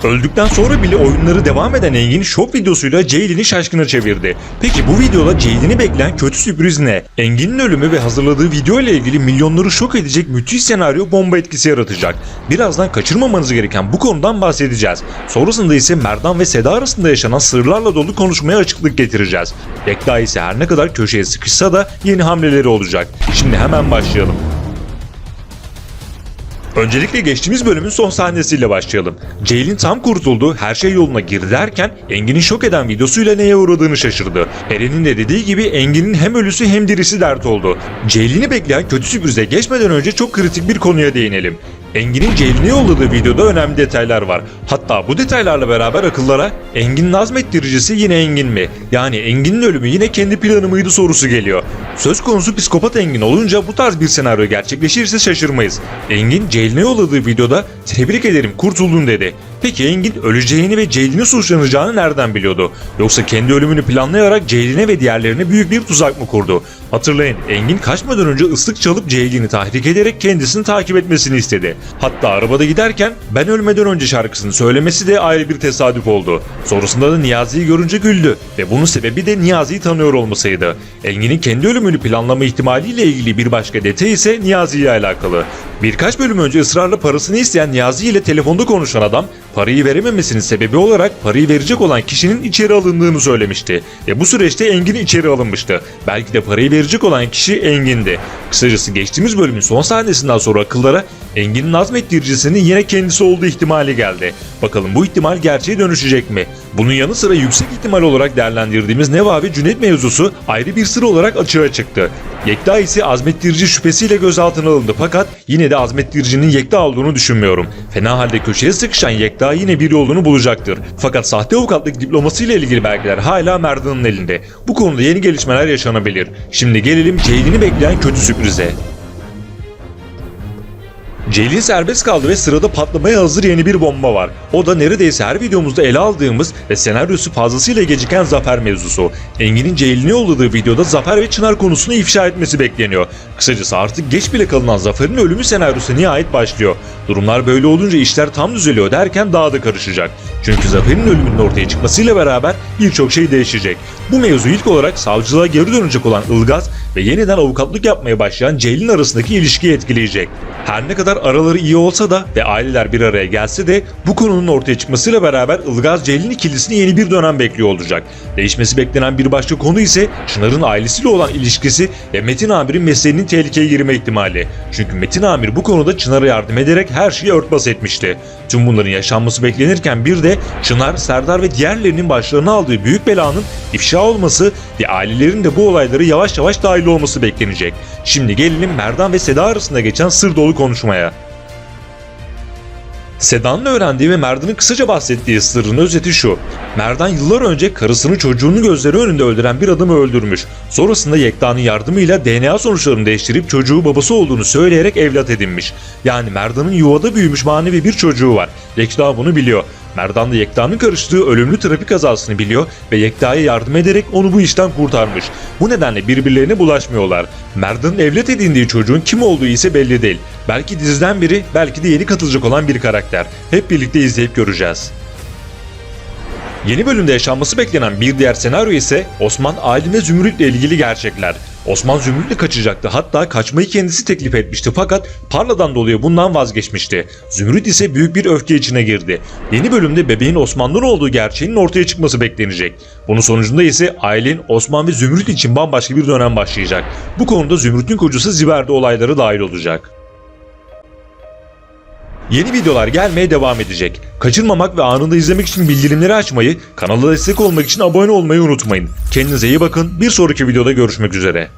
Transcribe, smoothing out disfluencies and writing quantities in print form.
Öldükten sonra bile oyunları devam eden Engin şok videosuyla Ceylin'i şaşkına çevirdi. Peki bu videoda Ceylin'i bekleyen kötü sürpriz ne? Engin'in ölümü ve hazırladığı video ile ilgili milyonları şok edecek müthiş senaryo bomba etkisi yaratacak. Birazdan kaçırmamanız gereken bu konudan bahsedeceğiz. Sonrasında ise Merdan ve Seda arasında yaşanan sırlarla dolu konuşmaya açıklık getireceğiz. Yekta ise her ne kadar köşeye sıkışsa da yeni hamleleri olacak. Şimdi hemen başlayalım. Öncelikle geçtiğimiz bölümün son sahnesiyle başlayalım. Ceylin tam kurtuldu, her şey yoluna girdi derken Engin'in şok eden videosuyla neye uğradığını şaşırdı. Eren'in de dediği gibi Engin'in hem ölüsü hem dirisi dert oldu. Ceylin'i bekleyen kötü sürprize geçmeden önce çok kritik bir konuya değinelim. Engin'in Ceylin'e yolladığı videoda önemli detaylar var. Hatta bu detaylarla beraber akıllara Engin'in azmettiricisi yine Engin mi? Yani Engin'in ölümü yine kendi planı mıydı sorusu geliyor. Söz konusu psikopat Engin olunca bu tarz bir senaryo gerçekleşirse şaşırmayız. Engin Ceylin'e yolladığı videoda "Tebrik ederim, kurtuldun" dedi. Peki Engin öleceğini ve Ceylin'e suçlanacağını nereden biliyordu? Yoksa kendi ölümünü planlayarak Ceylin'e ve diğerlerine büyük bir tuzak mı kurdu? Hatırlayın, Engin kaçmadan önce ıslık çalıp Ceylin'i tahrik ederek kendisini takip etmesini istedi. Hatta arabada giderken "Ben ölmeden önce" şarkısını söylemesi de ayrı bir tesadüf oldu. Sonrasında da Niyazi'yi görünce güldü ve bunun sebebi de Niyazi'yi tanıyor olmasıydı. Engin'in kendi ölümünü planlama ihtimaliyle ilgili bir başka detay ise Niyazi ile alakalı. Birkaç bölüm önce ısrarla parasını isteyen Niyazi ile telefonda konuşan adam, parayı verememesinin sebebi olarak parayı verecek olan kişinin içeri alındığını söylemişti. Ve bu süreçte Engin içeri alınmıştı. Belki de parayı verecek olan kişi Engin'di. Kısacası geçtiğimiz bölümün son sahnesinden sonra akıllara Engin'in azmettiricisinin yine kendisi olduğu ihtimali geldi. Bakalım bu ihtimal gerçeğe dönüşecek mi? Bunun yanı sıra yüksek ihtimal olarak değerlendirdiğimiz Neva ve Cüneyt mevzusu ayrı bir sır olarak açığa çıktı. Yekta ise azmettirici şüphesiyle gözaltına alındı fakat yine de azmettiricinin Yekta olduğunu düşünmüyorum. Fena halde köşeye sıkışan Yekta yine bir yolunu bulacaktır. Fakat sahte avukatlık diplomasıyla ilgili belgeler hala Merdan'ın elinde. Bu konuda yeni gelişmeler yaşanabilir. Şimdi gelelim Ceylin'i bekleyen kötü sürprize. Ceylin serbest kaldı ve sırada patlamaya hazır yeni bir bomba var. O da neredeyse her videomuzda ele aldığımız ve senaryosu fazlasıyla geciken Zafer mevzusu. Engin'in Ceylin'e yolladığı videoda Zafer ve Çınar konusunu ifşa etmesi bekleniyor. Kısacası artık geç bile kalınan Zafer'in ölümü senaryosu nihayet başlıyor. Durumlar böyle olunca işler tam düzeliyor derken daha da karışacak. Çünkü Zafer'in ölümünün ortaya çıkmasıyla beraber birçok şey değişecek. Bu mevzu ilk olarak savcılığa geri dönecek olan Ilgaz ve yeniden avukatlık yapmaya başlayan Ceylin arasındaki ilişkiyi etkileyecek. Her ne kadar araları iyi olsa da ve aileler bir araya gelse de bu konunun ortaya çıkmasıyla beraber Ilgaz-Ceylin ikilisini yeni bir dönem bekliyor olacak. Değişmesi beklenen bir başka konu ise Çınar'ın ailesiyle olan ilişkisi ve Metin Amir'in mesleğinin tehlikeye girme ihtimali. Çünkü Metin Amir bu konuda Çınar'a yardım ederek her şeyi örtbas etmişti. Tüm bunların yaşanması beklenirken bir de Çınar, Serdar ve diğerlerinin başlarına aldığı büyük belanın ifşa olması ve ailelerin de bu olaylara yavaş yavaş dahil olması beklenecek. Şimdi gelelim Merdan ve Seda arasında geçen sır dolu konuşmaya. Seda'nın öğrendiği ve Merdan'ın kısaca bahsettiği sırrın özeti şu: Merdan yıllar önce karısını çocuğunu gözleri önünde öldüren bir adamı öldürmüş. Sonrasında Yekta'nın yardımıyla DNA sonuçlarını değiştirip çocuğu babası olduğunu söyleyerek evlat edinmiş. Yani Merdan'ın yuvada büyümüş manevi bir çocuğu var. Yekta bunu biliyor. Merdan da Yekta'nın karıştığı ölümlü trafik kazasını biliyor ve Yekta'ya yardım ederek onu bu işten kurtarmış. Bu nedenle birbirlerine bulaşmıyorlar. Merdan'ın evlat edindiği çocuğun kim olduğu ise belli değil. Belki diziden biri, belki de yeni katılacak olan bir karakter. Hep birlikte izleyip göreceğiz. Yeni bölümde yaşanması beklenen bir diğer senaryo ise Osman, Aylin ve Zümrüt'le ilgili gerçekler. Osman Zümrüt'le kaçacaktı, hatta kaçmayı kendisi teklif etmişti fakat Parla'dan dolayı bundan vazgeçmişti. Zümrüt ise büyük bir öfke içine girdi. Yeni bölümde bebeğin Osman'dan olduğu gerçeğinin ortaya çıkması beklenecek. Bunun sonucunda ise Aylin, Osman ve Zümrüt için bambaşka bir dönem başlayacak. Bu konuda Zümrüt'ün kocası Ziver de olaylara dahil olacak. Yeni videolar gelmeye devam edecek. Kaçırmamak ve anında izlemek için bildirimleri açmayı, kanala destek olmak için abone olmayı unutmayın. Kendinize iyi bakın. Bir sonraki videoda görüşmek üzere.